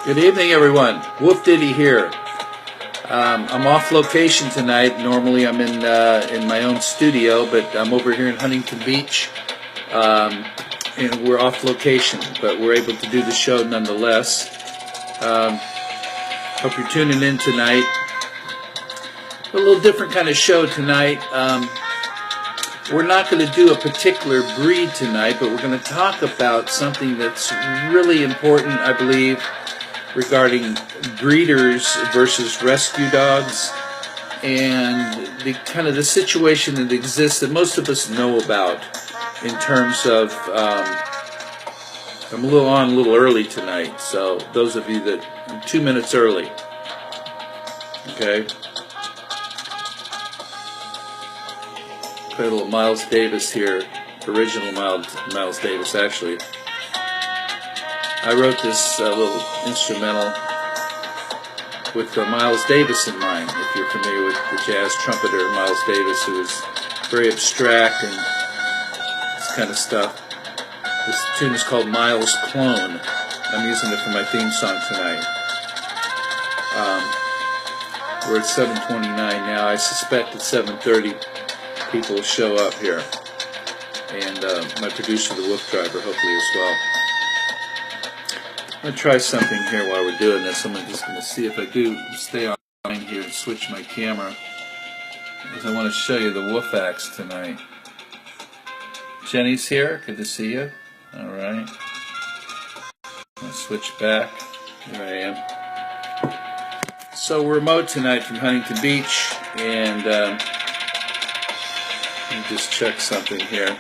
Good evening, everyone. WooF Ditty here. I'm off location tonight. Normally, I'm in my own studio, but I'm over here in Huntington Beach, and we're off location. But we're able to do the show nonetheless. Hope you're tuning in tonight. A little different kind of show tonight. We're not going to do a particular breed tonight, but we're going to talk about something that's really important, I believe, regarding breeders versus rescue dogs, and the situation that exists that most of us know about in terms of I'm a little early tonight, so those of you that I'm 2 minutes early, okay. Play a little Miles Davis here, original Miles Davis actually. I wrote this little instrumental with Miles Davis in mind, if you're familiar with the jazz trumpeter Miles Davis, who is very abstract and this kind of stuff. This tune is called Miles Clone. I'm using it for my theme song tonight. We're at 7:29 now. I suspect at 7:30 people will show up here. And my producer, the WooF driver, hopefully as well. I'm going to try something here while we're doing this. I'm just going to see if I do stay online here and switch my camera, because I want to show you the WooF axe tonight. Jenny's here. Good to see you. All right. I'm going to switch back. Here I am. So we're remote tonight from Huntington Beach, and let me just check something here.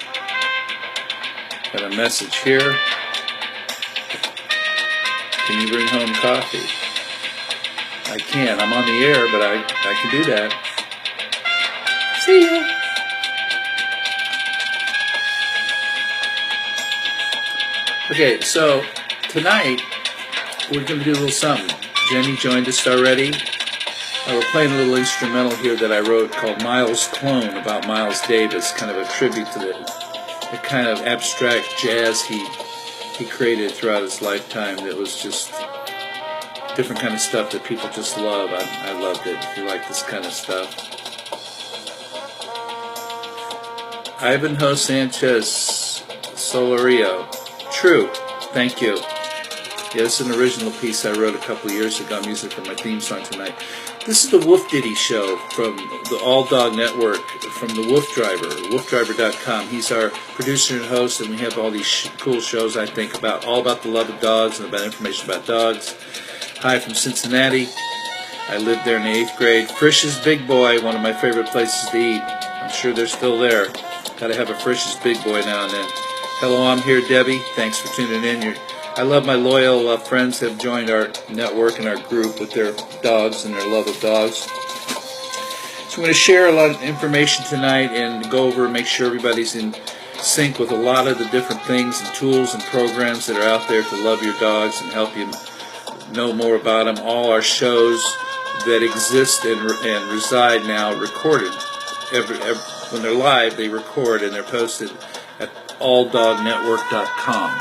Got a message here. Can you bring home coffee? I can. I'm on the air, but I can do that. See ya. Okay, so tonight we're going to do a little something. Jenny joined us already. We're playing a little instrumental here that I wrote called Miles Clone, about Miles Davis, kind of a tribute to the kind of abstract jazz he created throughout his lifetime. That was just different kind of stuff that people just love. I loved it. If you like this kind of stuff. Ivanhoe Sanchez Solorio. True. Thank you. Yeah, this is an original piece I wrote a couple of years ago. I'm using it for my theme song tonight. This is the WooF Ditty show from the All Dog Network, from the WooF driver, woofdriver.com. He's our producer and host, and we have all these cool shows, I think, all about the love of dogs and about information about dogs. Hi from Cincinnati. I lived there in the 8th grade. Frisch's Big Boy, one of my favorite places to eat. I'm sure they're still there. Got to have a Frisch's Big Boy now and then. Hello, I'm here, Debbie. Thanks for tuning in. I love my loyal friends who have joined our network and our group with their dogs and their love of dogs. So I'm going to share a lot of information tonight and go over and make sure everybody's in sync with a lot of the different things and tools and programs that are out there to love your dogs and help you know more about them. All our shows that exist and reside now recorded. When they're live, they record and they're posted at alldognetwork.com.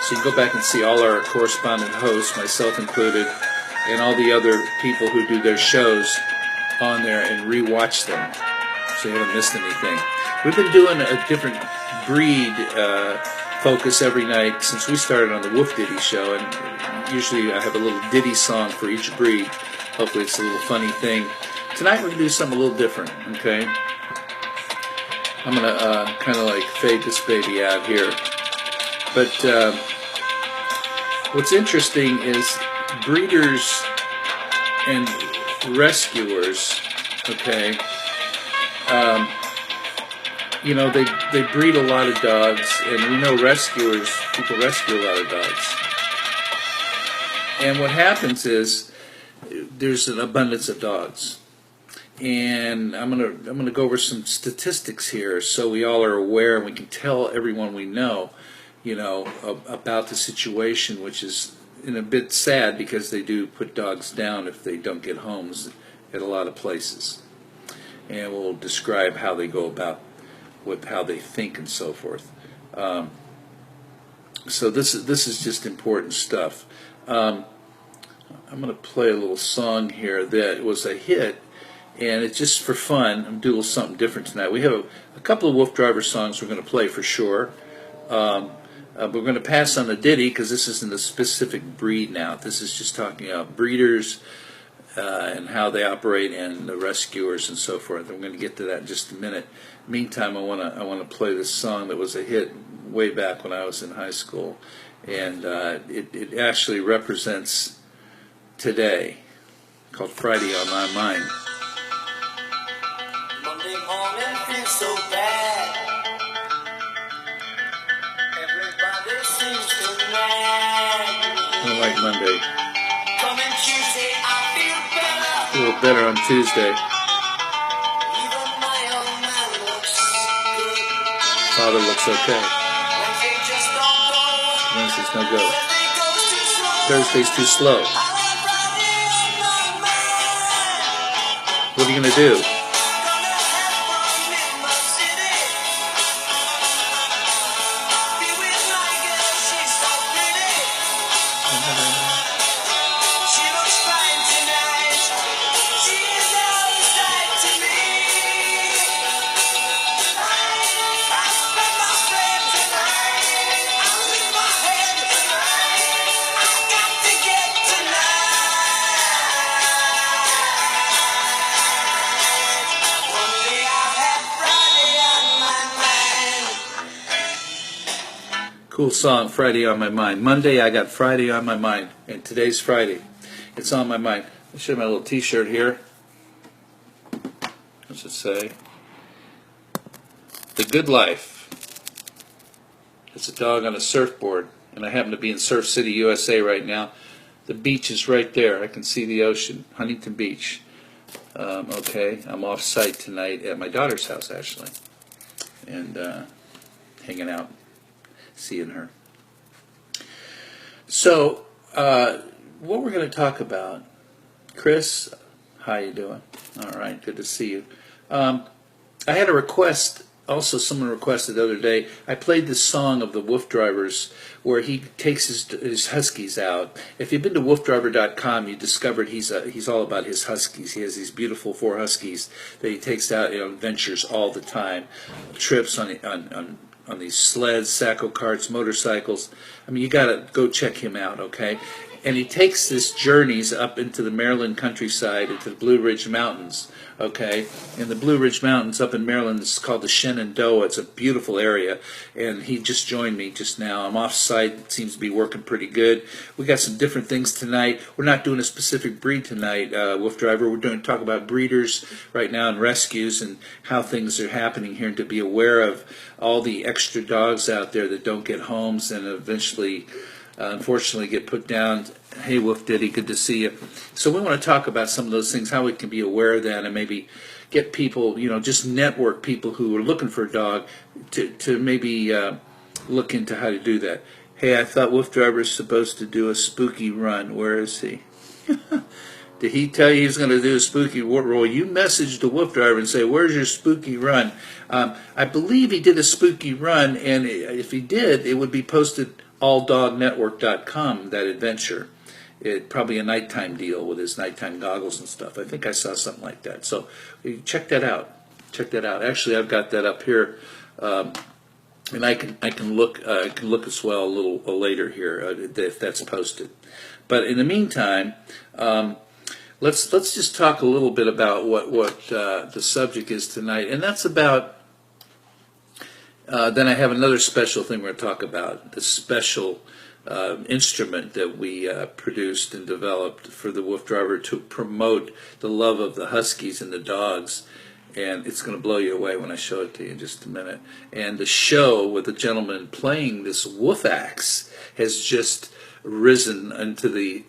So you can go back and see all our correspondent hosts, myself included, and all the other people who do their shows on there and rewatch them, so you haven't missed anything. We've been doing a different breed focus every night since we started on the WooF Ditty show, and usually I have a little ditty song for each breed. Hopefully it's a little funny thing. Tonight we're going to do something a little different, okay? I'm going to kind of like fade this baby out here. But what's interesting is breeders and rescuers, okay, you know, they breed a lot of dogs, and we know rescuers, people rescue a lot of dogs. And what happens is there's an abundance of dogs. And I'm gonna go over some statistics here so we all are aware and we can tell everyone we know, you know, about the situation, which is a bit sad because they do put dogs down if they don't get homes at a lot of places. And we'll describe how they go about with how they think and so forth. So this is just important stuff. I'm going to play a little song here that was a hit, and it's just for fun. I'm going to do a little something different tonight. We have a couple of Wolf Driver songs we're going to play for sure. We're going to pass on the Ditty because this isn't a specific breed now. This is just talking about breeders and how they operate and the rescuers and so forth. I'm going to get to that in just a minute. Meantime, I want to play this song that was a hit way back when I was in high school, and it actually represents today, called Friday on My Mind. Monday morning feels so bad. Everybody seems to nag. I don't like Monday. Coming Tuesday, I feel better. A little better on Tuesday. Even my old man looks good. Father looks okay. Wednesday just don't go. Wednesday's no go. Thursday goes too slow. Thursday's too slow. I like Friday on my mind. What are you going to do? Gonna have fun in my city. Be with my girl, she's so pretty. She looks fine tonight. She is outside to me. I spent my bed tonight. I'm in my head tonight. I got to get tonight. Only I have Friday on my mind. Cool song, Friday on My Mind. Monday, I got Friday on my mind, and today's Friday. It's on my mind. I'll show you my little t-shirt here. What's it say? The Good Life. It's a dog on a surfboard, and I happen to be in Surf City, USA right now. The beach is right there. I can see the ocean, Huntington Beach. Okay, I'm off site tonight at my daughter's house, actually, and hanging out, seeing her. So, what we're going to talk about, Chris, how you doing? All right, good to see you. I had a request, also someone requested the other day, I played this song of the Wolf Drivers where he takes his huskies out. If you've been to woofdriver.com, you discovered he's all about his huskies. He has these beautiful 4 huskies that he takes out on adventures all the time, trips on these sleds, sacco carts, motorcycles. I mean, you got to go check him out, okay? And he takes this journeys up into the Maryland countryside, into the Blue Ridge Mountains, okay? And the Blue Ridge Mountains up in Maryland is called the Shenandoah. It's a beautiful area, and he just joined me just now. I'm off site. It seems to be working pretty good. We got some different things tonight. We're not doing a specific breed tonight, Wolf Driver. We're going to talk about breeders right now and rescues and how things are happening here, and to be aware of all the extra dogs out there that don't get homes and eventually unfortunately get put down. Hey, Wolf Ditty, good to see you. So we want to talk about some of those things, how we can be aware of that, and maybe get people, just network people who are looking for a dog to maybe look into how to do that. Hey, I thought Wolf Driver is supposed to do a spooky run. Where is he? Did he tell you he's going to do a spooky roll? You message the Wolf Driver and say, where's your spooky run? I believe he did a spooky run, and if he did, it would be posted alldognetwork.com, that adventure. It probably a nighttime deal with his nighttime goggles and stuff. I think I saw something like that. So check that out. Check that out. Actually, I've got that up here, and I can look as well a little later here if that's posted. But in the meantime, let's just talk a little bit about what the subject is tonight, and that's about. Then I have another special thing we're going to talk about, the special instrument that we produced and developed for the Wolf Driver to promote the love of the huskies and the dogs. And it's going to blow you away when I show it to you in just a minute. And the show with the gentleman playing this wolf axe has just risen into the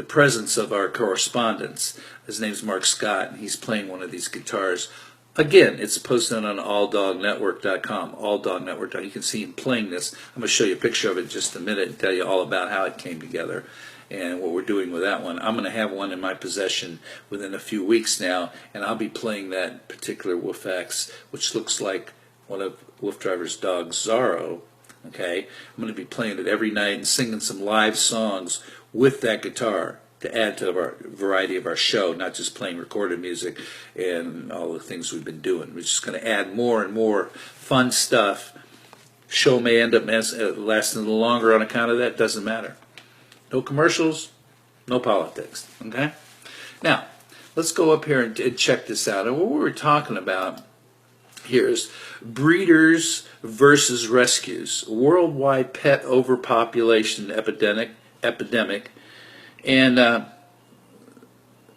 presence of our correspondents. His name's Mark Scott, and he's playing one of these guitars. Again, it's posted on alldognetwork.com, alldognetwork.com. You can see him playing this. I'm going to show you a picture of it in just a minute and tell you all about how it came together and what we're doing with that one. I'm going to have one in my possession within a few weeks now, and I'll be playing that particular Wolf Axe, which looks like one of Wolf Driver's dogs, Zorro, Okay, I'm going to be playing it every night and singing some live songs with that guitar to add to our variety of our show, not just playing recorded music and all the things we've been doing. We're just going to add more and more fun stuff. Show may end up lasting a little longer on account of that. Doesn't matter. No commercials, no politics. Okay? Now, let's go up here and check this out. And what we were talking about here is breeders versus rescues, worldwide pet overpopulation epidemic, and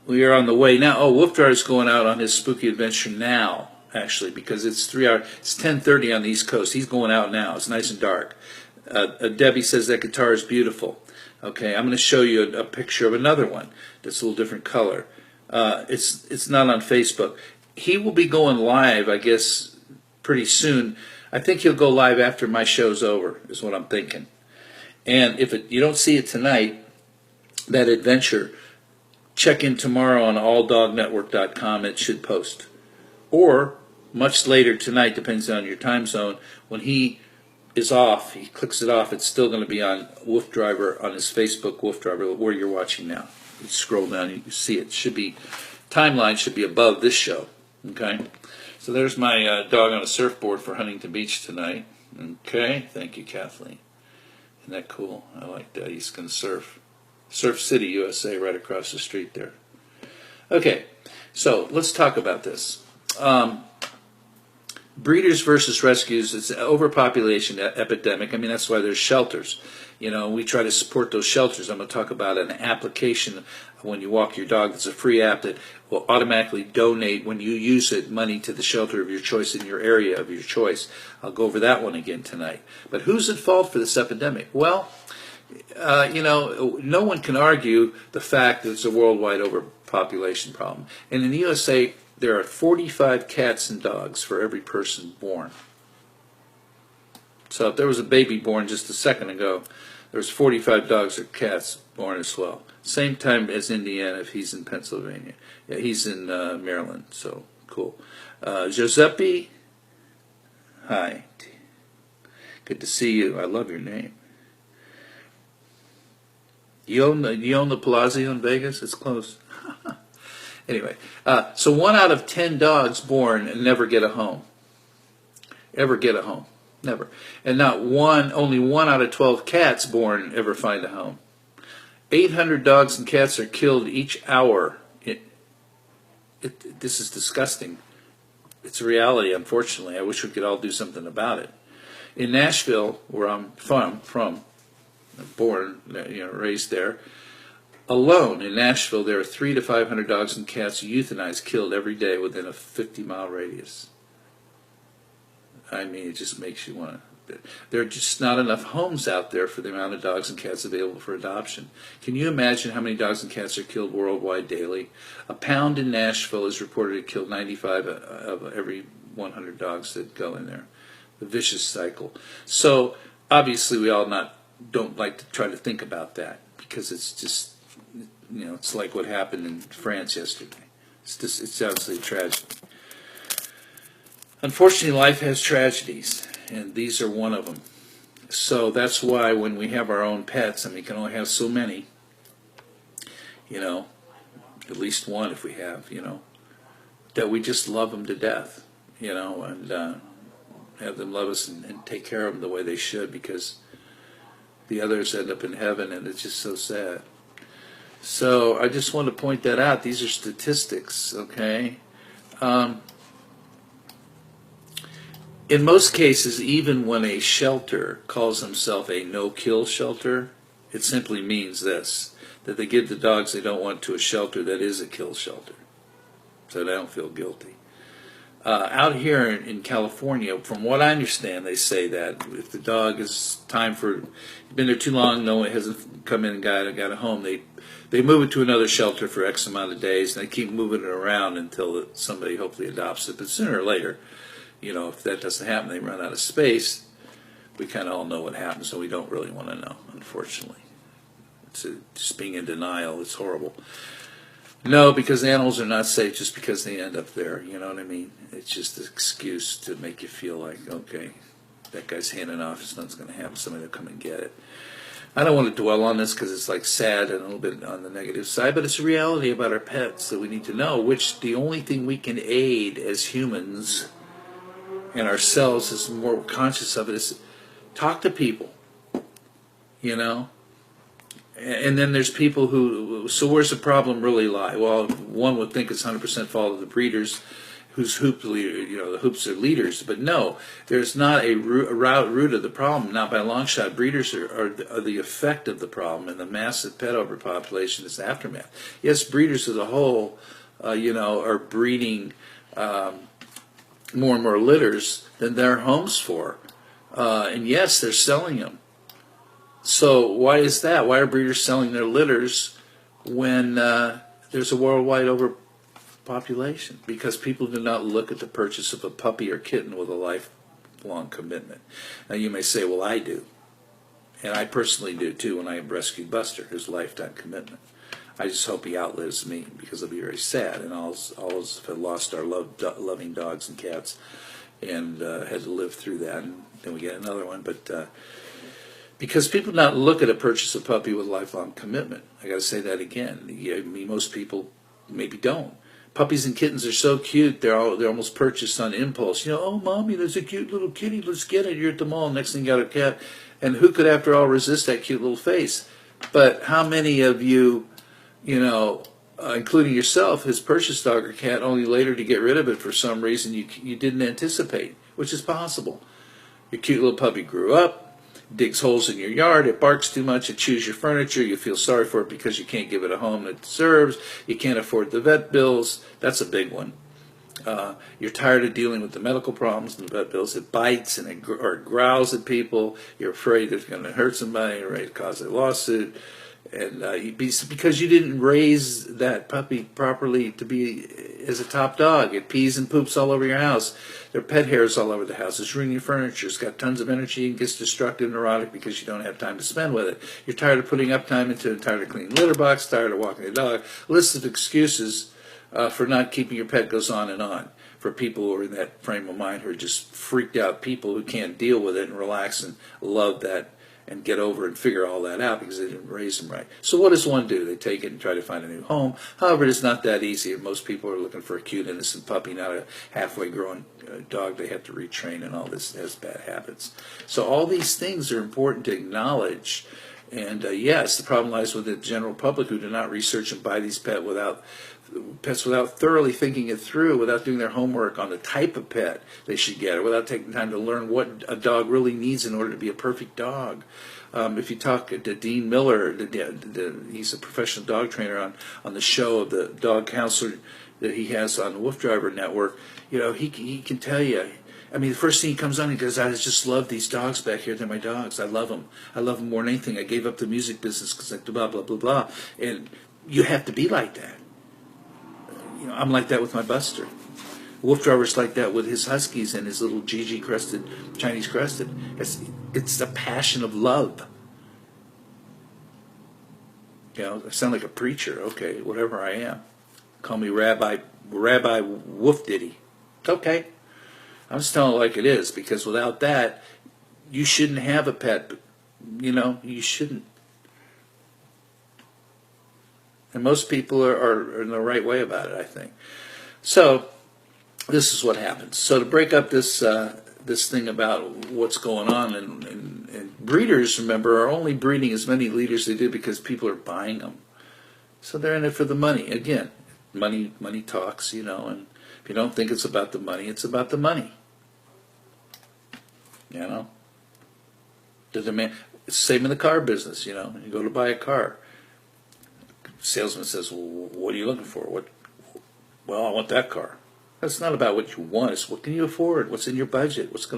we are on the way now. Oh, Wolf Driver's going out on his spooky adventure now, actually, because it's 3 hours. It's 10:30 on the East Coast. He's going out now. It's nice and dark. Debbie says that guitar is beautiful. Okay, I'm going to show you a picture of another one that's a little different color. It's not on Facebook. He will be going live, I guess, pretty soon. I think he'll go live after my show's over, is what I'm thinking. And if you don't see it tonight, that adventure, check in tomorrow on alldognetwork.com. It should post. Or much later tonight, depends on your time zone, when he is off, he clicks it off, it's still going to be on Wolf Driver, on his Facebook Wolf Driver, where you're watching now. You scroll down, you can see it. Should be, timeline should be above this show. Okay, so there's my dog on a surfboard for Huntington Beach tonight. Okay, thank you, Kathleen. Isn't that cool? I like that. He's going to surf. Surf City, USA, right across the street there. Okay, so let's talk about this. Breeders versus rescues. It's an overpopulation epidemic. I mean, that's why there's shelters. You know, we try to support those shelters. I'm going to talk about an application when you walk your dog. It's a free app that will automatically donate, when you use it, money to the shelter of your choice in your area of your choice. I'll go over that one again tonight. But who's at fault for this epidemic? Well, you know, no one can argue the fact that it's a worldwide overpopulation problem. And in the USA, there are 45 cats and dogs for every person born. So if there was a baby born just a second ago, there was 45 dogs or cats born as well. Same time as Indiana if he's in Pennsylvania. Yeah, he's in Maryland, so cool. Giuseppe, hi. Good to see you. I love your name. You own the Palazzo in Vegas? It's close. Anyway, so 1 out of 10 dogs born never get a home. Ever get a home. Never. And only 1 out of 12 cats born ever find a home. 800 dogs and cats are killed each hour. This is disgusting. It's a reality, unfortunately. I wish we could all do something about it. In Nashville, where I'm from, born, raised there, alone in Nashville, there are 300 to 500 dogs and cats euthanized, killed every day within a 50-mile radius. I mean, it just makes you want to. There are just not enough homes out there for the amount of dogs and cats available for adoption. Can you imagine how many dogs and cats are killed worldwide daily? A pound in Nashville is reported to kill 95 of every 100 dogs that go in there. The vicious cycle. So obviously, we all don't like to try to think about that, because it's just, it's like what happened in France yesterday. It's absolutely tragic. Unfortunately, life has tragedies, and these are one of them. So that's why when we have our own pets, and we can only have so many, at least one if we have, that we just love them to death, and have them love us and take care of them the way they should, because the others end up in heaven, and it's just so sad. So I just want to point that out. These are statistics, okay? In most cases, even when a shelter calls themselves a no-kill shelter, it simply means this, that they give the dogs they don't want to a shelter that is a kill shelter, so they don't feel guilty. Out here in California, from what I understand, they say that if the dog is been there too long, no one hasn't come in and got a home, they move it to another shelter for X amount of days, and they keep moving it around until somebody hopefully adopts it. But sooner or later, if that doesn't happen, they run out of space. We kind of all know what happens, so we don't really want to know, unfortunately. It's just being in denial. It's horrible. No, because animals are not safe just because they end up there. You know what I mean? It's just an excuse to make you feel like, okay, that guy's handing off, nothing's going to happen. Somebody will come and get it. I don't want to dwell on this because it's like sad and a little bit on the negative side, but it's a reality about our pets that we need to know, which the only thing we can aid as humans and ourselves is more conscious of it is talk to people, you know? And then there's people who, so where's the problem really lie? Well, one would think it's 100% fault of the breeders whose hoop leader, the hoops are leaders, but no, there's not a root of the problem. Not by a long shot. Breeders are the effect of the problem, and the massive pet overpopulation is the aftermath. Yes, breeders as a whole, are breeding more and more litters than there are homes for, and yes, they're selling them. So why is that? Why are breeders selling their litters when there's a worldwide overpopulation? Because people do not look at the purchase of a puppy or kitten with a lifelong commitment. Now you may say, well, I do. And I personally do too when I rescued Buster, his lifetime commitment. I just hope he outlives me because I'll be very sad. And all have lost our loving dogs and cats and had to live through that. And then we get another one. But because people do not look at a purchase of a puppy with a lifelong commitment. I got to say that again. Most people maybe don't. Puppies and kittens are so cute; they're almost purchased on impulse. Oh, mommy, there's a cute little kitty. Let's get it. You're at the mall. Next thing you got a cat, and who could, after all, resist that cute little face? But how many of you, including yourself, has purchased dog or cat only later to get rid of it for some reason you didn't anticipate, which is possible. Your cute little puppy grew up. Digs holes in your yard, it barks too much, it chews your furniture, you feel sorry for it because you can't give it a home it deserves, you can't afford the vet bills, that's a big one. You're tired of dealing with the medical problems and the vet bills, it bites and it growls at people, you're afraid it's going to hurt somebody, you're ready to cause a lawsuit, and because you didn't raise that puppy properly to be as a top dog. It pees and poops all over your house. There are pet hairs all over the house. It's ruining your furniture. It's got tons of energy and gets destructive and neurotic because you don't have time to spend with it. You're tired of putting up time into it, tired of cleaning litter box, tired of walking the dog. A list of excuses for not keeping your pet goes on and on. For people who are in that frame of mind, who are just freaked out people who can't deal with it and relax and love that and get over and figure all that out because they didn't raise them right. So what does one do? They take it and try to find a new home. However, it is not that easy. Most people are looking for a cute, innocent puppy, not a halfway grown dog they have to retrain, and all this has bad habits. So all these things are important to acknowledge. And yes, the problem lies with the general public who do not research and buy these pets without thoroughly thinking it through, without doing their homework on the type of pet they should get, or without taking time to learn what a dog really needs in order to be a perfect dog. If you talk to Dean Miller, he's a professional dog trainer on the show of the dog counselor that he has on the WooF Driver Network, he can tell you. I mean, the first thing he comes on, he goes, I just love these dogs back here. They're my dogs. I love them. I love them more than anything. I gave up the music business because I blah, blah, blah, blah. And you have to be like that. I'm like that with my Buster. WooF Driver's like that with his Huskies and his little Gigi crested, Chinese crested. It's the passion of love. I sound like a preacher. Okay, whatever I am. Call me Rabbi WooF Ditty. Okay. I'm just telling it like it is, because without that, you shouldn't have a pet. You shouldn't. And most people are in the right way about it, I think. So this is what happens. So to break up this thing about what's going on, and breeders, remember, are only breeding as many leaders as they do because people are buying them. So they're in it for the money. Again, money talks, and if you don't think it's about the money, it's about the money. The demand. It's the same in the car business, You go to buy a car. Salesman says, well, what are you looking for? Well, I want that car. That's not about what you want. It's what can you afford? What's in your budget? If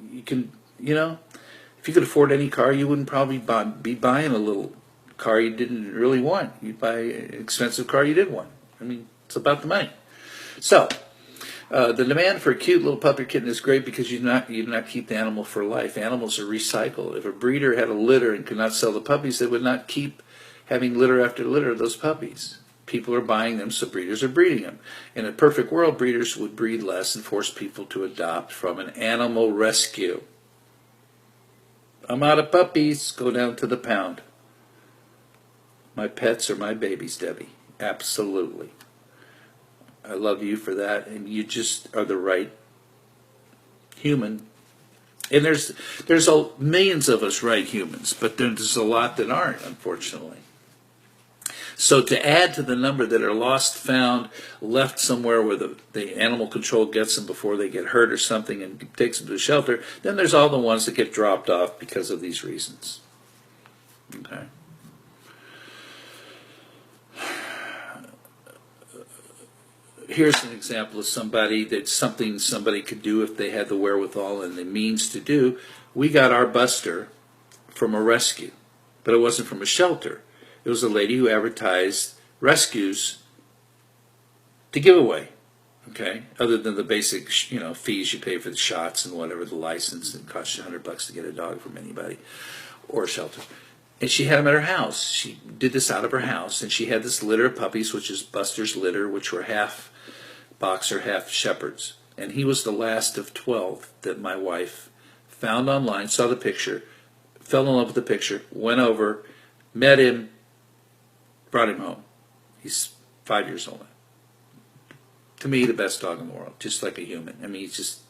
you could afford any car, you wouldn't probably be buying a little car you didn't really want. You'd buy an expensive car you did want. I mean, it's about the money. So, the demand for a cute little puppy or kitten is great because you do not keep the animal for life. Animals are recycled. If a breeder had a litter and could not sell the puppies, they would not keep having litter after litter of those puppies. People are buying them, so breeders are breeding them. In a perfect world, breeders would breed less and force people to adopt from an animal rescue. I'm out of puppies. Go down to the pound. My pets are my babies, Debbie. Absolutely. I love you for that, and you just are the right human. And there's millions of us right humans, but there's a lot that aren't, unfortunately. So to add to the number that are lost, found, left somewhere where the animal control gets them before they get hurt or something and takes them to a shelter, then there's all the ones that get dropped off because of these reasons. Okay. Here's an example of somebody could do if they had the wherewithal and the means to do. We got our buster from a rescue, but it wasn't from a shelter. It was a lady who advertised rescues to give away, okay? Other than the basic, fees you pay for the shots and whatever, the license, and it costs you $100 to get a dog from anybody or a shelter. And she had them at her house. She did this out of her house, and she had this litter of puppies, which is Buster's litter, which were half boxer, half shepherds. And he was the last of 12 that my wife found online, saw the picture, fell in love with the picture, went over, met him, brought him home. He's 5 years old. To me, the best dog in the world, just like a human. I mean, he's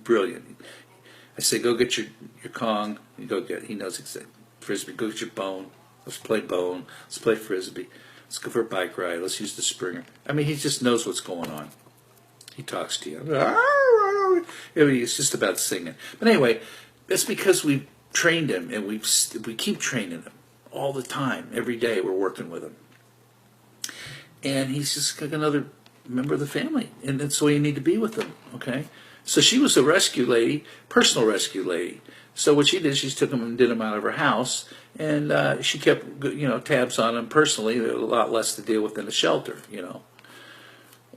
brilliant. I say, go get your Kong. He knows exactly. Frisbee, go get your bone. Let's play bone. Let's play Frisbee. Let's go for a bike ride. Let's use the Springer. I mean, he just knows what's going on. He talks to you. I mean, it's just about singing. But anyway, that's because we've trained him, and we keep training him all the time. Every day we're working with him. And he's just like another member of the family. And that's the way you need to be with him, okay? So she was a rescue lady, personal rescue lady. So what she did, she took him and did him out of her house, and she kept, tabs on him personally. There was a lot less to deal with than a shelter,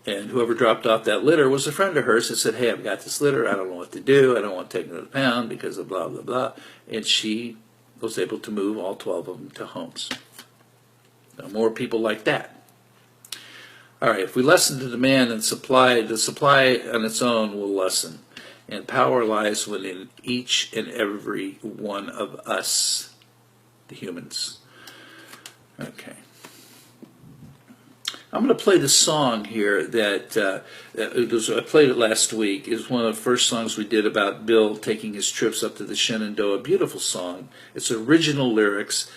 And whoever dropped off that litter was a friend of hers that said, hey, I've got this litter. I don't know what to do. I don't want to take it to the pound because of blah, blah, blah. And she was able to move all 12 of them to homes. Now, more people like that. All right, if we lessen the demand and supply, the supply on its own will lessen. And power lies within each and every one of us, the humans. Okay. I'm going to play the song here that I played it last week. It was one of the first songs we did about Bill taking his trips up to the Shenandoah. Beautiful song. It's original lyrics.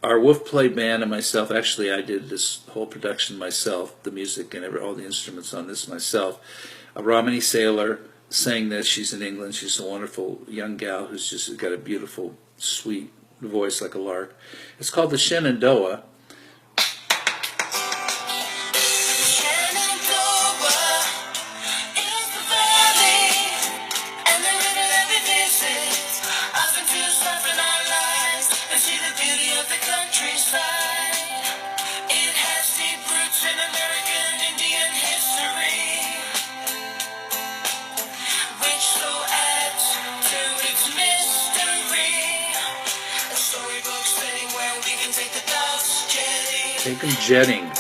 Our WooF Play band and myself, actually I did this whole production myself, the music and all the instruments on this myself. Romany Sailor sang this. She's in England. She's a wonderful young gal who's just got a beautiful, sweet voice like a lark. It's called the Shenandoah. Take them jetting.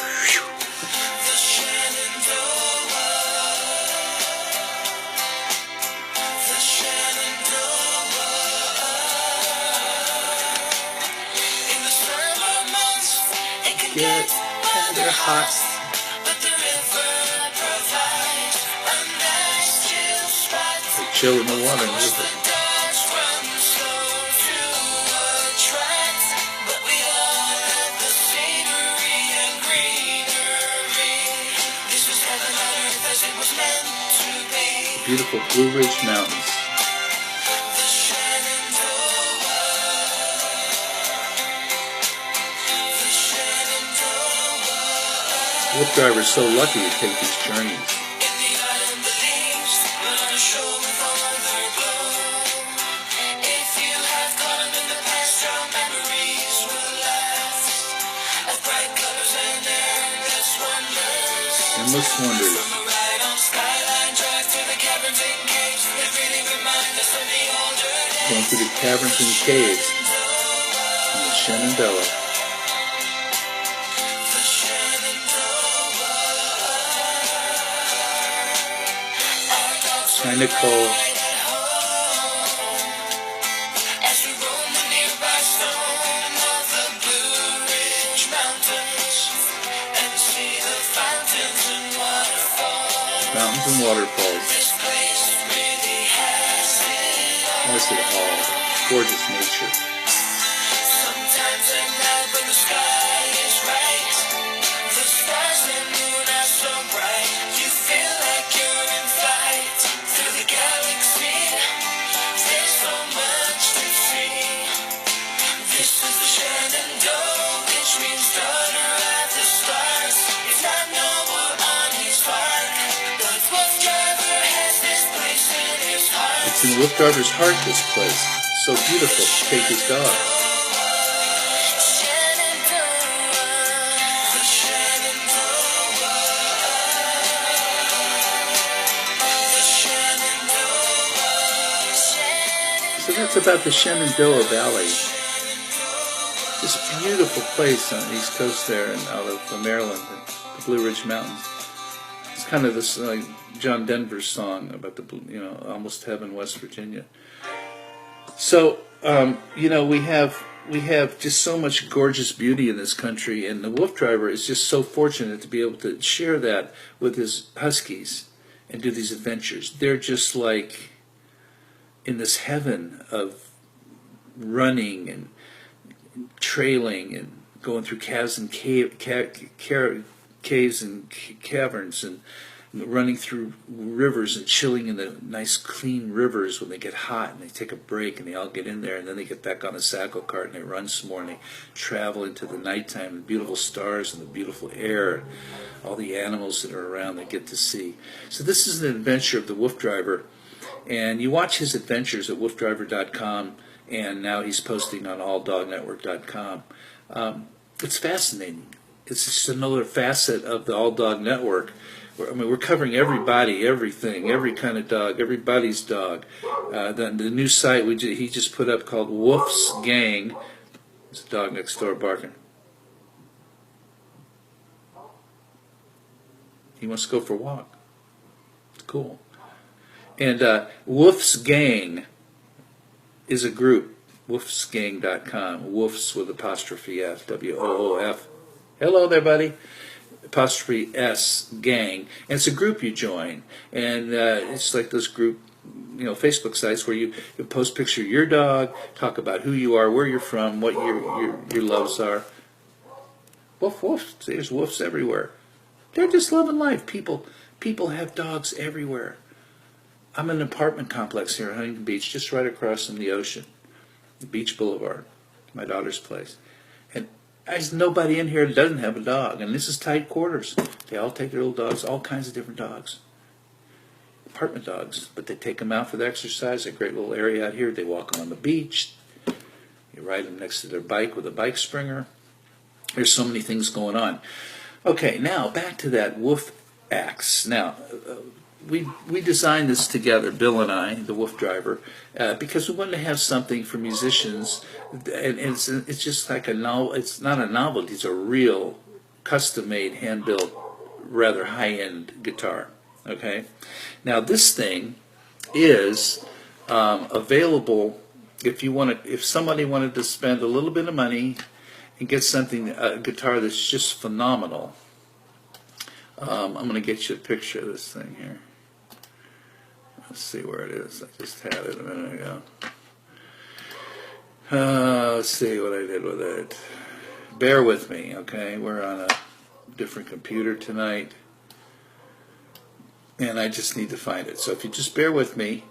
Get they're hot. They chill in the water. Beautiful Blue Ridge Mountains. WooF drivers so lucky to take these journeys. Endless wonders. Going through the caverns and caves in the Shenandoah. Kind of cold. mountains and waterfalls. Has it all. Gorgeous nature. Sometimes at night when the sky is right, the stars and moon are so bright, you feel like you're in flight through the galaxy. There's so much to see. This is the Shenandoah, which means daughter of the stars. It's not noble on his part, but Wolf Driver has this place in his heart. It's in Wolf Driver's heart, this place. So beautiful to take his dog. So that's about the Shenandoah Valley. This beautiful place on the East Coast there, and out of Maryland, the Blue Ridge Mountains. It's kind of this John Denver's song about the, almost heaven, West Virginia. So we have just so much gorgeous beauty in this country, and the Wolf Driver is just so fortunate to be able to share that with his huskies and do these adventures. They're just like in this heaven of running and trailing and going through caves and caves and caverns and running through rivers and chilling in the nice clean rivers when they get hot, and they take a break and they all get in there, and then they get back on a saddle cart and they run some more, and they travel into the nighttime, the beautiful stars and the beautiful air, and all the animals that are around they get to see. So this is an adventure of the Wolf Driver, and you watch his adventures at woofdriver.com, and now he's posting on alldognetwork.com. It's fascinating. It's just another facet of the All Dog Network. We're covering everybody, everything, every kind of dog, everybody's dog. The new site he just put up called Woof's Gang. There's a dog next door barking. He wants to go for a walk. It's cool. And Woof's Gang is a group, woofsgang.com, woofs with apostrophe F, W-O-O-F. Hello there, buddy. Apostrophe S, gang. And it's a group you join. And it's like those group, Facebook sites where you post picture of your dog, talk about who you are, where you're from, what your loves are. Woof, woof. There's woofs everywhere. They're just living life. People have dogs everywhere. I'm in an apartment complex here in Huntington Beach, just right across from the ocean, the Beach Boulevard, my daughter's place. And there's nobody in here that doesn't have a dog. And this is tight quarters. They all take their little dogs, all kinds of different dogs. Apartment dogs. But they take them out for their exercise. A great little area out here. They walk them on the beach. You ride them next to their bike with a bike springer. There's so many things going on. Okay, now back to that Woof Axe. Now, we designed this together, Bill and I, the Wolf Driver, because we wanted to have something for musicians, and it's just like a novel. It's not a novelty; it's a real, custom-made, hand-built, rather high-end guitar. Okay, now this thing is available if somebody wanted to spend a little bit of money and get a guitar that's just phenomenal. I'm going to get you a picture of this thing here. Let's see where it is. I just had it a minute ago. Let's see what I did with it. Bear with me, okay? We're on a different computer tonight, and I just need to find it. So if you just bear with me,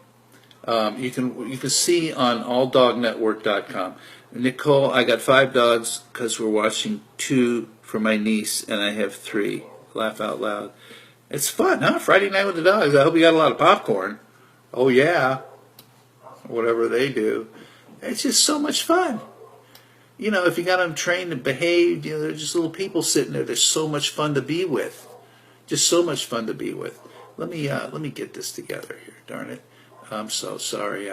you can see on alldognetwork.com. Nicole, I got 5 dogs because we're watching 2 for my niece, and I have 3. Laugh out loud. It's fun, huh? Friday night with the dogs. I hope you got a lot of popcorn. Oh, yeah. Whatever they do. It's just so much fun. If you got them trained and behaved, they're just little people sitting there. They're so much fun to be with. Just so much fun to be with. Let me get this together here. Darn it. I'm so sorry.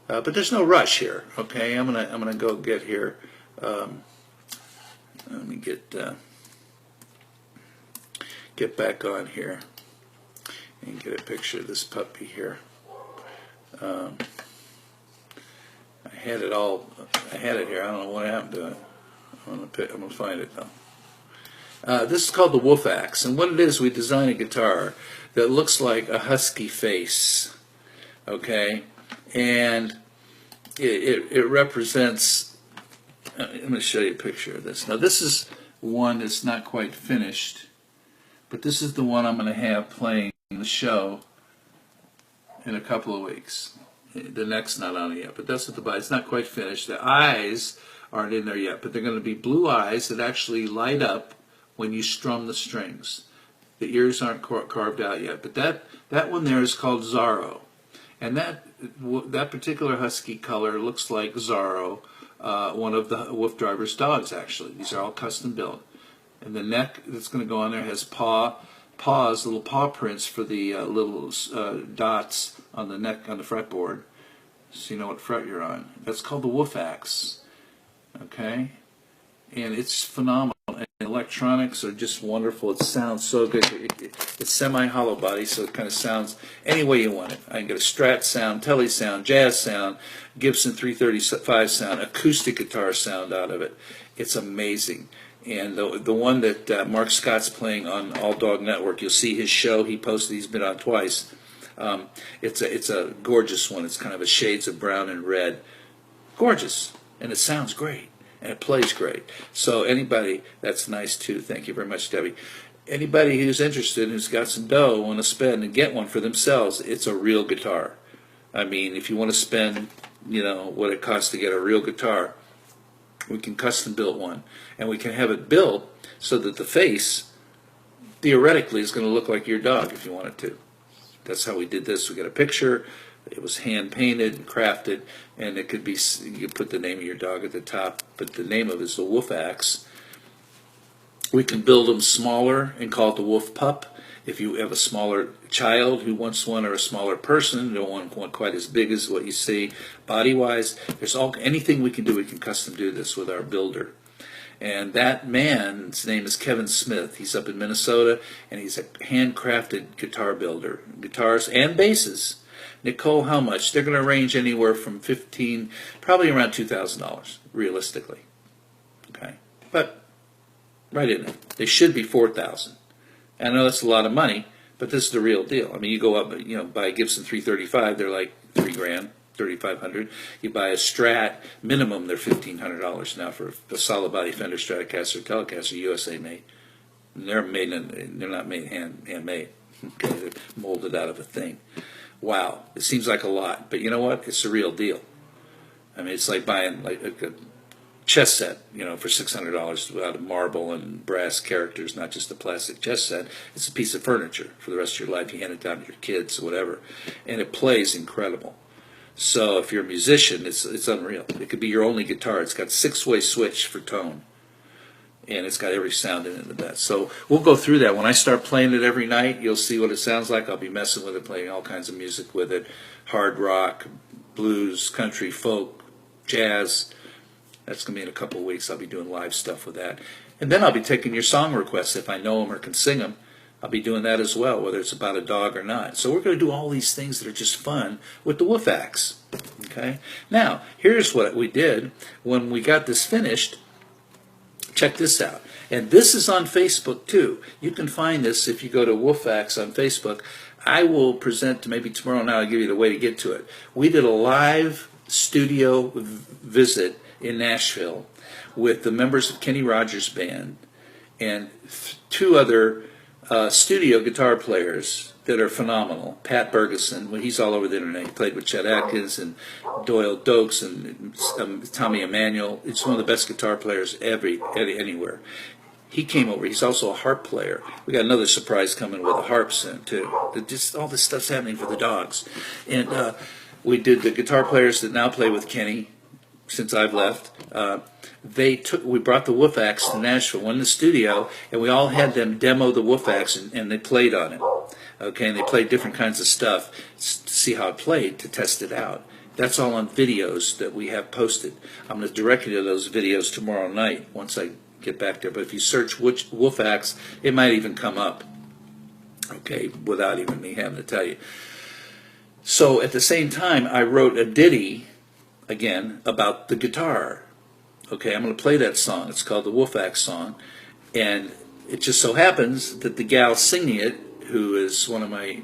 But there's no rush here. Okay, I'm gonna go get here. Let me get back on here and get a picture of this puppy here. I had it here. I don't know what happened to it. I'm gonna find it though. This is called the WooF Axe, and what it is, we design a guitar that looks like a husky face, okay? And it represents, I'm going to show you a picture of this. Now this is one that's not quite finished, but this is the one I'm going to have playing the show in a couple of weeks. The neck's not on it yet, but that's what the body. It's not quite finished. The eyes aren't in there yet, but they're going to be blue eyes that actually light up when you strum the strings. The ears aren't carved out yet, but that one there is called Zorro, and that particular husky color looks like Zorro, one of the WooF driver's dogs. Actually, these are all custom built, and the neck that's going to go on there has paws, little paw prints for the little dots on the neck on the fretboard, so you know what fret you're on. That's called the WooF Axe. Okay, and it's phenomenal. And electronics are just wonderful. It sounds so good. It's semi-hollow body, so it kind of sounds any way you want it. I can get a Strat sound, Tele sound, jazz sound, Gibson 335 sound, acoustic guitar sound out of it. It's amazing. And the one that Mark Scott's playing on All Dog Network, you'll see his show. He posted. He's been on twice. It's a gorgeous one. It's kind of a shades of brown and red. Gorgeous, and it sounds great. And it plays great. So anybody, that's nice too. Thank you very much, Debbie. Anybody who's interested, who's got some dough, want to spend and get one for themselves, it's a real guitar. I mean, if you want to spend, what it costs to get a real guitar, we can custom build one. And we can have it built so that the face, theoretically, is going to look like your dog if you want it to. That's how we did this. We got a picture. It was hand painted and crafted, and it could be, you put the name of your dog at the top, but the name of it is the WooF Axe. We can build them smaller and call it the WooF Pup. If you have a smaller child who wants one, or a smaller person who don't want one quite as big as what you see body-wise, there's anything we can do. We can custom do this with our builder. And that man's name is Kevin Smith. He's up in Minnesota, and he's a handcrafted guitar builder, guitars and basses. Nicole, how much? They're going to range anywhere from $15, probably around $2,000, realistically. Okay, but right in there. They should be $4,000. I know that's a lot of money, but this is the real deal. I mean, you go up, buy a Gibson 335, they're like $3,000, $3,500. You buy a Strat, minimum they're $1,500 now for a solid body Fender Stratocaster Telecaster, USA made. And they're not made handmade. Okay, they're molded out of a thing. Wow, it seems like a lot, but you know what? It's the real deal. I mean, it's like buying like a chess set, for $600 out of marble and brass characters, not just a plastic chess set. It's a piece of furniture for the rest of your life. You hand it down to your kids or whatever, and it plays incredible. So if you're a musician, it's unreal. It could be your only guitar. It's got 6-way switch for tone, and it's got every sound in it the best. So we'll go through that. When I start playing it every night, you'll see what it sounds like. I'll be messing with it, playing all kinds of music with it. Hard rock, blues, country, folk, jazz. That's going to be in a couple of weeks. I'll be doing live stuff with that. And then I'll be taking your song requests. If I know them or can sing them, I'll be doing that as well, whether it's about a dog or not. So we're going to do all these things that are just fun with the WooF Axe. Okay? Now, here's what we did when we got this finished. Check this out. And this is on Facebook too. You can find this if you go to WooF Axe on Facebook. I will present, maybe tomorrow night I'll give you the way to get to it. We did a live studio visit in Nashville with the members of Kenny Rogers' band and 2 other studio guitar players that are phenomenal. Pat Bergeson, well, he's all over the internet. He played with Chet Atkins and Doyle Dokes and Tommy Emmanuel. It's one of the best guitar players anywhere. He came over. He's also a harp player. We got another surprise coming with the harps in too. Just all this stuff's happening for the dogs. And we did the guitar players that now play with Kenny since I've left. We brought the WooF Axe to Nashville, went in the studio, and we all had them demo the WooF Axe, and they played on it. Okay, and they played different kinds of stuff to see how it played, to test it out. That's all on videos that we have posted. I'm going to direct you to those videos tomorrow night once I get back there. But if you search WooF Axe, it might even come up, okay, without even me having to tell you. So at the same time, I wrote a ditty, again, about the guitar. Okay, I'm going to play that song. It's called the WooF Axe song. And it just so happens that the gal singing it, who is one of my,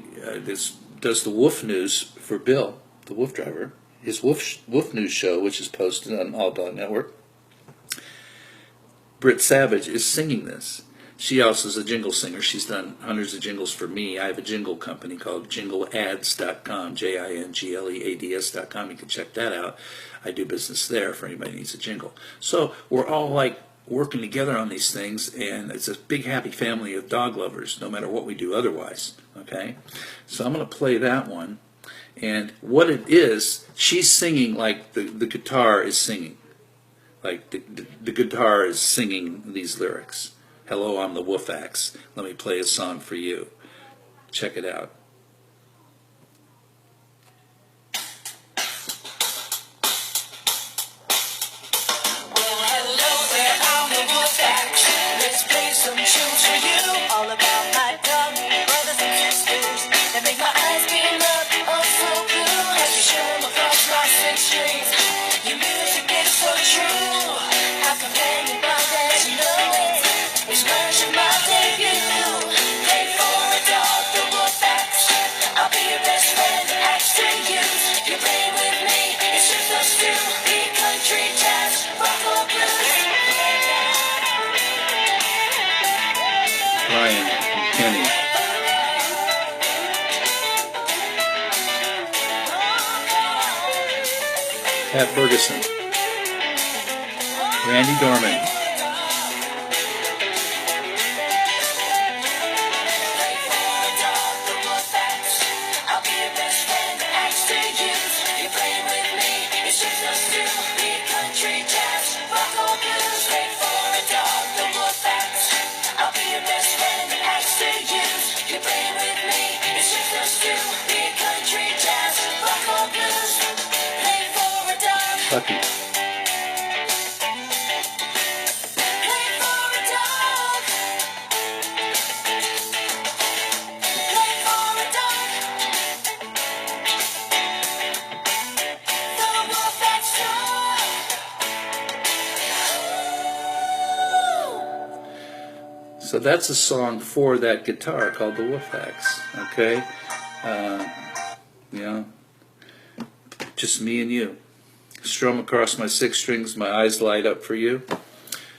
does the WooF news for Bill, the WooF driver, his WooF news show, which is posted on All Dog Network, Britt Savage, is singing this. She also is a jingle singer. She's done hundreds of jingles for me. I have a jingle company called jingleads.com, jingleads.com. You can check that out. I do business there for anybody who needs a jingle. So we're all like working together on these things, and it's a big happy family of dog lovers, no matter what we do otherwise. Okay? So I'm going to play that one. And what it is, she's singing like the guitar is singing. Like the guitar is singing these lyrics. Hello, I'm the WooF Axe. Let me play a song for you. Check it out. Well, hello there, I'm the WooF Axe. Let's play some tunes for you. All about my dog, brothers and sisters. That make my eyes beam up, oh so blue. As you show them across my 6 strings. Your music is so true. How companion bond that you know it. It's much of my debut. Play for a dog, the WooF Axe. I'll be your best friend, axe to use. You play with me, it's just us two. Be country, jazz, rock or blues. Ryan and Kenny. Pat Ferguson. Randy Dorman. Lucky. So that's a song for that guitar called the WooF Axe. Okay, you know, just me and you. Strum across my 6 strings, my eyes light up for you.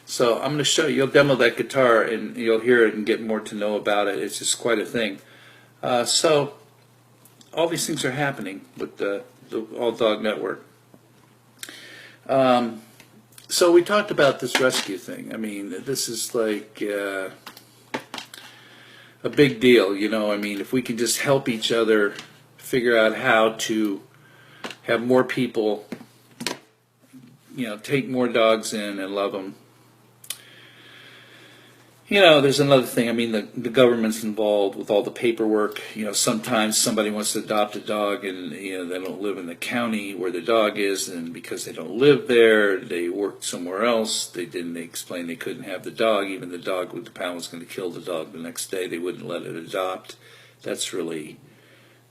So I'm going to show you. You'll demo that guitar and you'll hear it and get more to know about it. It's just quite a thing. So all these things are happening with the All Dog Network. So we talked about this rescue thing. I mean, this is like a big deal, you know. I mean, if we can just help each other figure out how to have more people, you know, take more dogs in and love them. You know, there's another thing. I mean, the government's involved with all the paperwork. You know, sometimes somebody wants to adopt a dog and, you know, they don't live in the county where the dog is, and because they don't live there, they work somewhere else. They explain they couldn't have the dog. Even the dog with the pound was going to kill the dog the next day. They wouldn't let it adopt. That's really,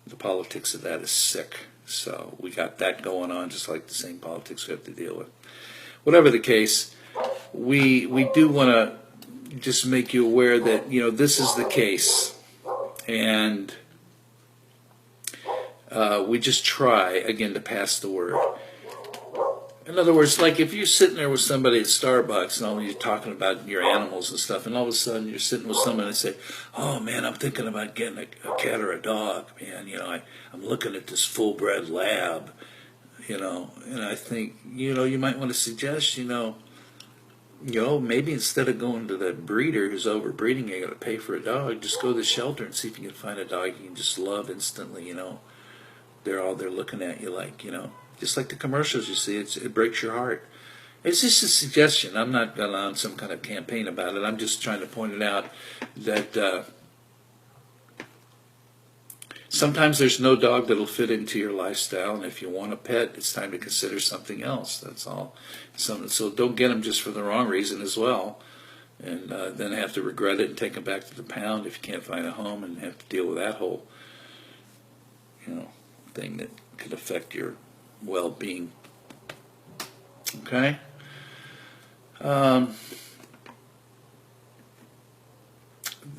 the politics of that is sick. So we got that going on, just like the same politics we have to deal with. Whatever the case, we do want to just make you aware that, you know, this is the case, and we just try again to pass the word. In other words, like if you're sitting there with somebody at Starbucks and you're talking about your animals and stuff, and all of a sudden you're sitting with someone and they say, "Oh man, I'm thinking about getting a cat or a dog, man. You know, I'm looking at this full-bred lab, you know, and I think, you know, you might want to suggest, you know, maybe instead of going to that breeder who's overbreeding, you got to pay for a dog, just go to the shelter and see if you can find a dog you can just love instantly, you know. They're all there looking at you like, you know, just like the commercials you see, it breaks your heart. It's just a suggestion. I'm not going on some kind of campaign about it. I'm just trying to point it out that sometimes there's no dog that'll fit into your lifestyle, and if you want a pet, it's time to consider something else. That's all. So don't get them just for the wrong reason as well, and then have to regret it and take them back to the pound if you can't find a home, and have to deal with that whole, you know, thing that could affect your well-being. Okay.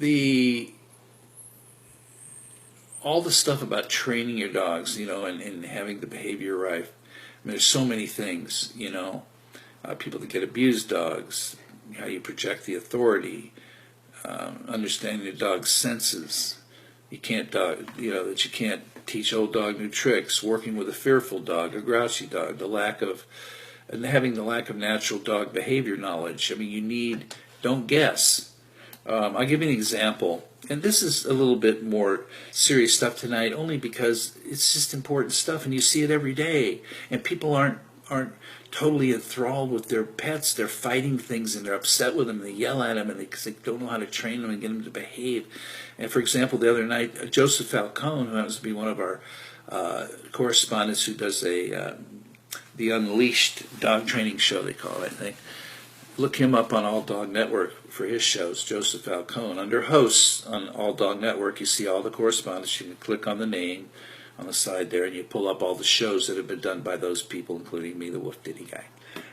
the all the stuff about training your dogs, and having the behavior right. I mean, there's so many things, people that get abused dogs, how you project the authority, understanding the dog's senses. You can't, that you can't teach old dog new tricks. Working with a fearful dog, a grouchy dog, and having the lack of natural dog behavior knowledge. I mean, don't guess. I'll give you an example. And this is a little bit more serious stuff tonight, only because it's just important stuff, and you see it every day. And people aren't totally enthralled with their pets. They're fighting things, and they're upset with them. And they yell at them, and because they don't know how to train them and get them to behave. And for example, the other night, Joseph Falcone, who happens to be one of our correspondents, who does the Unleashed dog training show, they call it, I think. Look him up on All Dog Network for his shows, Joseph Falcone. Under hosts on All Dog Network, you see all the correspondence. You can click on the name on the side there, and you pull up all the shows that have been done by those people, including me, the WooF Ditty guy.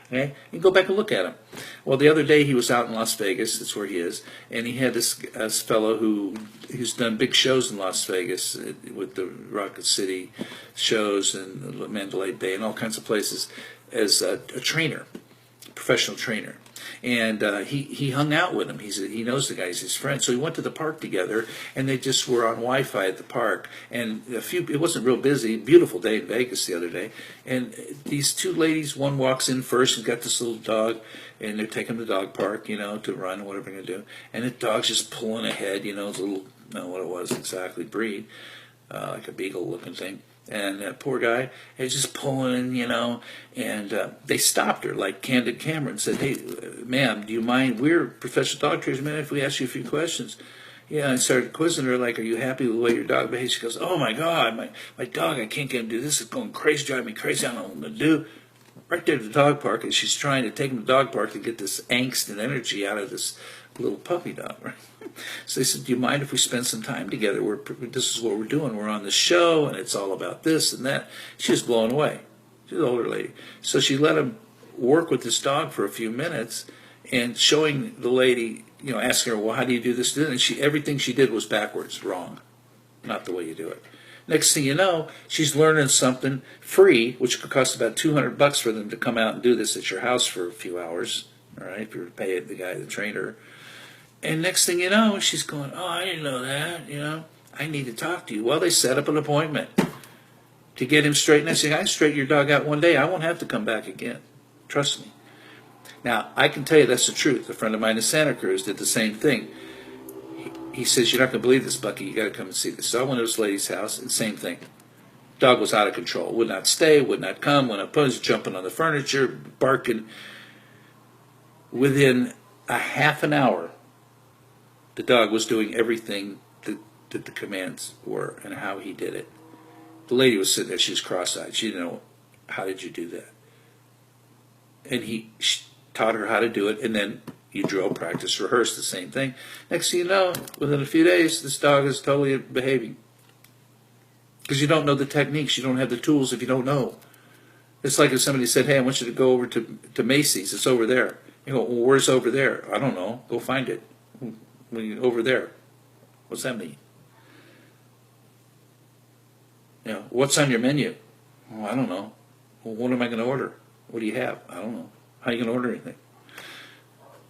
Okay? You can go back and look at him. Well, the other day he was out in Las Vegas, that's where he is, and he had this fellow who's done big shows in Las Vegas with the Rocket City shows and Mandalay Bay and all kinds of places as a trainer, professional trainer. And he hung out with him. He knows the guy. He's his friend. So he went to the park together, and they just were on Wi-Fi at the park. And it wasn't real busy. Beautiful day in Vegas the other day. And these two ladies, one walks in first and got this little dog, and they're taking the dog park, to run, whatever they're going to do. And the dog's just pulling ahead, it's a little, I don't know what it was exactly, breed, like a beagle-looking thing. And that poor guy is just pulling, and they stopped her like candid camera and said, "Hey, ma'am, do you mind? We're professional dog trainers, man, if we ask you a few questions." Yeah, and started quizzing her like, "Are you happy with the way your dog behaves?" She goes, "Oh my God, my dog, I can't get him to do this. It's going crazy, driving me crazy. I don't know what I'm going to do." Right there at the dog park, and she's trying to take him to the dog park to get this angst and energy out of this little puppy dog, right? So they said, "Do you mind if we spend some time together? This is what we're doing. We're on the show, and it's all about this and that." She was blown away. She's an older lady. So she let him work with this dog for a few minutes, and showing the lady, asking her, "Well, how do you do this?" And everything she did was backwards, wrong, not the way you do it. Next thing you know, she's learning something free, which could cost about $200 for them to come out and do this at your house for a few hours, all right, if you were to pay the guy, the trainer. And next thing you know, she's going, "Oh, I didn't know that, I need to talk to you." Well, they set up an appointment to get him straightened. I said, "I can straighten your dog out one day. I won't have to come back again. Trust me." Now, I can tell you that's the truth. A friend of mine in Santa Cruz did the same thing. He says, "You're not going to believe this, Bucky. You got to come and see this." So I went to this lady's house, and same thing. Dog was out of control. Would not stay, would not come. When I was jumping on the furniture, barking. Within a half an hour, the dog was doing everything that the commands were and how he did it. The lady was sitting there. She was cross-eyed. She didn't know, how did you do that? And he taught her how to do it, and then you drill, practice, rehearse, the same thing. Next thing you know, within a few days, this dog is totally behaving. Because you don't know the techniques. You don't have the tools if you don't know. It's like if somebody said, "Hey, I want you to go over to Macy's. It's over there." You go, "Well, where's over there?" "I don't know. Go find it." "Over there." What's that mean? What's on your menu? "Oh, I don't know." "Well, what am I going to order?" "What do you have?" "I don't know." "How are you going to order anything?"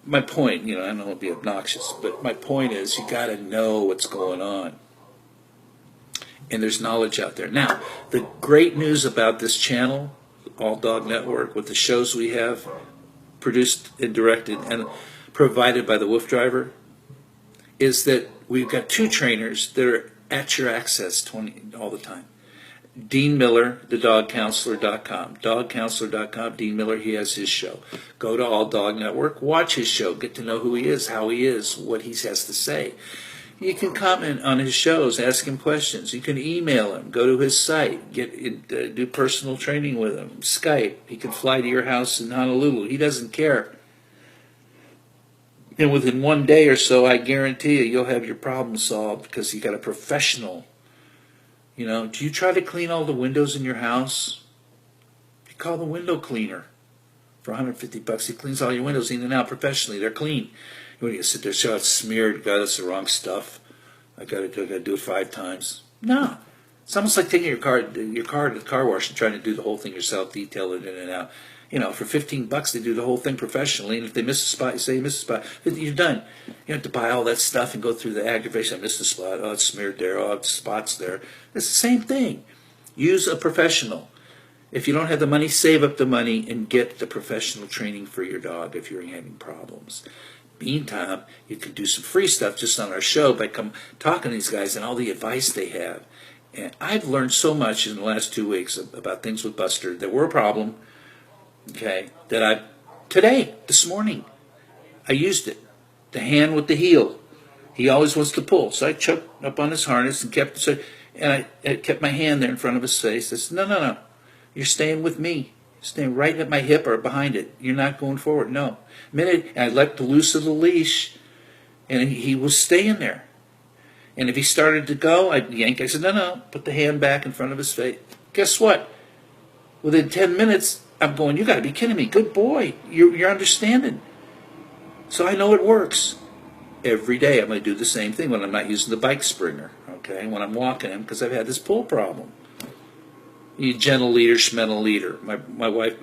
My point, I don't want to be obnoxious, but my point is you got to know what's going on. And there's knowledge out there. Now, the great news about this channel, All Dog Network, with the shows we have produced and directed and provided by the WooF driver, is that we've got two trainers that are at your access all the time. Dean Miller, thedogcounselor.com. Dogcounselor.com, Dean Miller, he has his show. Go to All Dog Network, watch his show, get to know who he is, how he is, what he has to say. You can comment on his shows, ask him questions. You can email him, go to his site, do personal training with him, Skype. He can fly to your house in Honolulu. He doesn't care. And within one day or so, I guarantee you'll have your problem solved because you got a professional. Do you try to clean all the windows in your house? You call the window cleaner. For $150, he cleans all your windows in and out professionally. They're clean. When you sit there, show it's smeared. God, that's the wrong stuff. I gotta do it 5 times. No. It's almost like taking your car to the car wash and trying to do the whole thing yourself, detail it in and out. For $15, they do the whole thing professionally, and if they miss a spot, you say you missed a spot. You're done. You don't have to buy all that stuff and go through the aggravation. I missed a spot. Oh, it's smeared there. Oh, it's spots there. It's the same thing. Use a professional. If you don't have the money, save up the money and get the professional training for your dog if you're having problems. Meantime, you can do some free stuff just on our show by talking to these guys and all the advice they have. And I've learned so much in the last 2 weeks about things with Buster that were a problem. Okay, this morning, I used it. The hand with the heel. He always wants to pull, so I choked up on his harness and I kept my hand there in front of his face. I said, no, you're staying with me. Staying right at my hip or behind it. You're not going forward. No. And I let loose of the leash, and he was staying there. And if he started to go, I'd yank. I said, no, put the hand back in front of his face. Guess what? Within 10 minutes, I'm going, you got to be kidding me. Good boy. You're understanding. So I know it works. Every day I'm going to do the same thing when I'm not using the bike springer, okay, when I'm walking him, because I've had this pull problem. You gentle leader, schmental leader. My wife,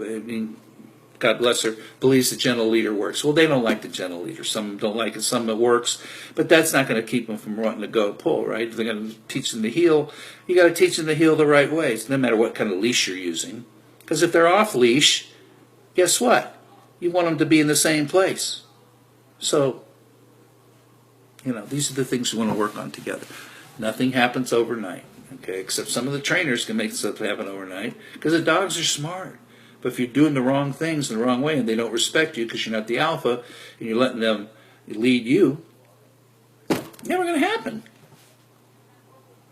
God bless her, believes the gentle leader works. Well, they don't like the gentle leader. Some don't like it, some it works. But that's not going to keep them from wanting to go pull, right? They're going to teach them to heel. You got to teach them to heel the right ways, no matter what kind of leash you're using. Because if they're off leash, guess what? You want them to be in the same place. So, these are the things we want to work on together. Nothing happens overnight, okay? Except some of the trainers can make stuff happen overnight because the dogs are smart. But if you're doing the wrong things in the wrong way and they don't respect you because you're not the alpha and you're letting them lead you, never going to happen.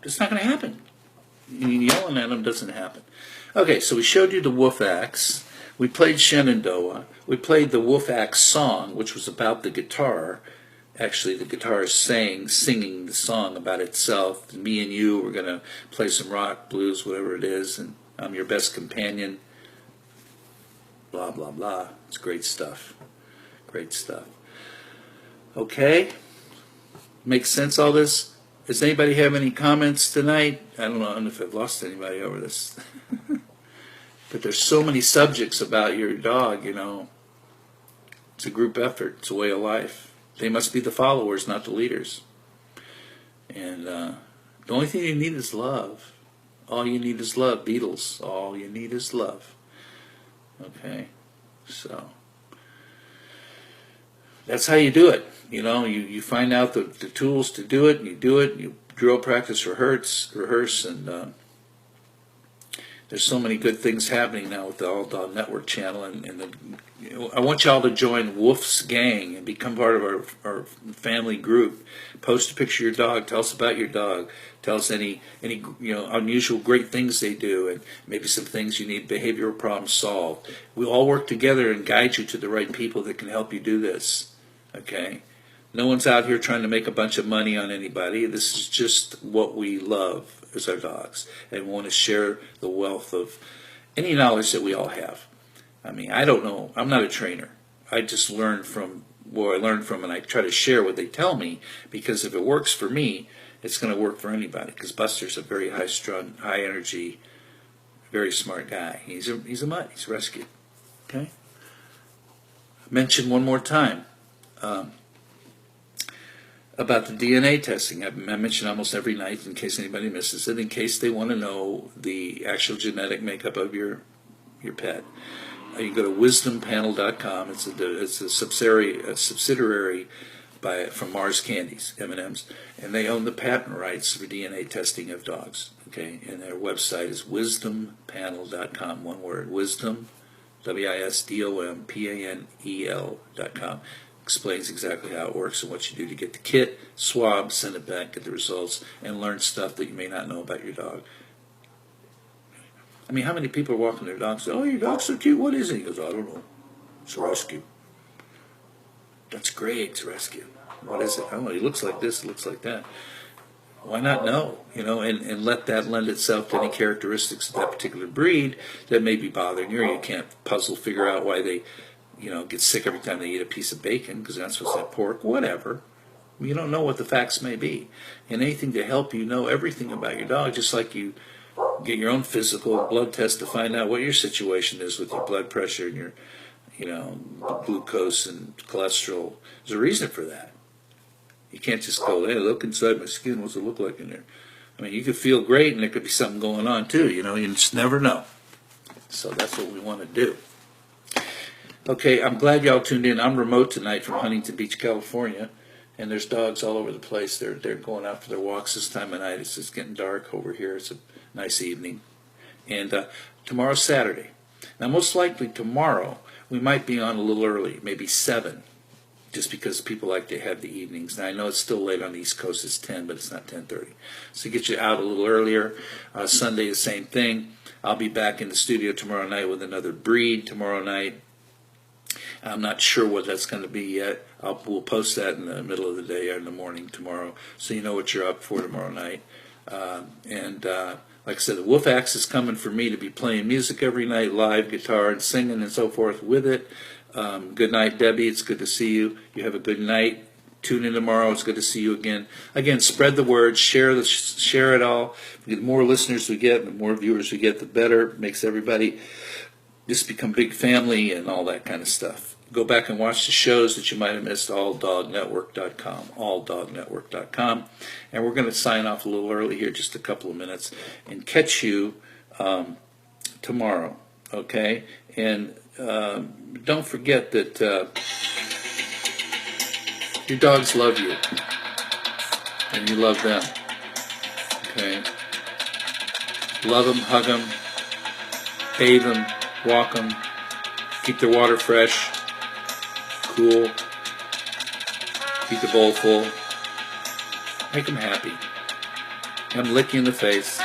It's not going to happen. Yelling at them doesn't happen. Okay, so we showed you the WooF axe. We played Shenandoah. We played the WooF axe song, which was about the guitar. Actually, the guitar is singing the song about itself. Me and you, we're going to play some rock, blues, whatever it is, and I'm your best companion. Blah, blah, blah. It's great stuff. Great stuff. Okay? Makes sense, all this? Does anybody have any comments tonight? I don't know if I've lost anybody over this. But there's so many subjects about your dog, It's a group effort. It's a way of life. They must be the followers, not the leaders. And the only thing you need is love. All you need is love. Beatles. All you need is love. Okay? So that's how you do it. You find out the tools to do it, and you do it. You drill, practice, rehearse, and there's so many good things happening now with the All Dog Network channel, and I want y'all to join WooF's gang and become part of our family group. Post a picture of your dog. Tell us about your dog. Tell us any unusual great things they do, and maybe some things you need behavioral problems solved. We'll all work together and guide you to the right people that can help you do this. Okay? No one's out here trying to make a bunch of money on anybody. This is just what we love as our dogs, and we want to share the wealth of any knowledge that we all have. I mean, I don't know. I'm not a trainer. I just learn from where I learn from, and I try to share what they tell me, because if it works for me, it's going to work for anybody, because Buster's a very high-strung, high-energy, very smart guy. He's a mutt. He's rescued. Okay? Mention one more time about the DNA testing. I mention almost every night in case anybody misses it, in case they want to know the actual genetic makeup of your pet. You go to wisdompanel.com. It's a subsidiary from Mars Candies, M&Ms, and they own the patent rights for DNA testing of dogs. Okay, and their website is wisdompanel.com. One word, wisdom, WISDOMPANEL.com. Explains exactly how it works and what you do to get the kit, swab, send it back, get the results, and learn stuff that you may not know about your dog. I mean, how many people are walking their dogs and say, oh, your dog's so cute, what is it? He goes, I don't know. It's a rescue. That's great, it's a rescue. What is it? I don't know, he looks like this, he looks like that. why not know? And let that lend itself to any characteristics of that particular breed that may be bothering you. Or you can't figure out why they, get sick every time they eat a piece of bacon because they're not supposed to have pork. Whatever. You don't know what the facts may be. And anything to help you know everything about your dog, just like you get your own physical blood test to find out what your situation is with your blood pressure and your, glucose and cholesterol. There's a reason for that. You can't just go, hey, look inside my skin. What's it look like in there? I mean, you could feel great, and there could be something going on too. You just never know. So that's what we want to do. Okay, I'm glad y'all tuned in. I'm remote tonight from Huntington Beach, California, and there's dogs all over the place. They're going out for their walks this time of night. It's just getting dark over here. It's a nice evening. And tomorrow's Saturday. Now, most likely tomorrow we might be on a little early, maybe 7, just because people like to have the evenings. Now, I know it's still late on the East Coast. It's 10, but it's not 10:30. So get you out a little earlier. Sunday, the same thing. I'll be back in the studio tomorrow night with another breed tomorrow night. I'm not sure what that's going to be yet. We'll post that in the middle of the day or in the morning tomorrow, so you know what you're up for tomorrow night. Like I said, the WooF Axe is coming for me to be playing music every night, live guitar and singing and so forth with it. Good night, Debbie. It's good to see you. You have a good night. Tune in tomorrow. It's good to see you again. Again, spread the word. Share it all. The more listeners we get, the more viewers we get, the better. It makes everybody just become big family and all that kind of stuff. Go back and watch the shows that you might have missed, alldognetwork.com. And we're going to sign off a little early here, just a couple of minutes, and catch you tomorrow, okay? And don't forget that your dogs love you, and you love them, okay? Love them, hug them, bathe them, walk them, keep their water fresh, cool, keep the bowl full, make them happy, have them lick you in the face.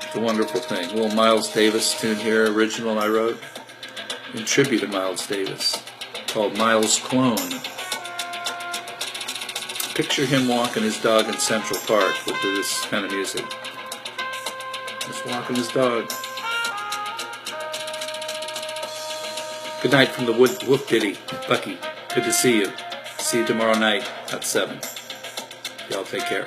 It's a wonderful thing. A little Miles Davis tune here, original I wrote, in tribute to Miles Davis, called Miles' Clone. Picture him walking his dog in Central Park with this kind of music. Just walking his dog. Good night from the WooF Ditty. Bucky, good to see you. See you tomorrow night at 7. Y'all take care.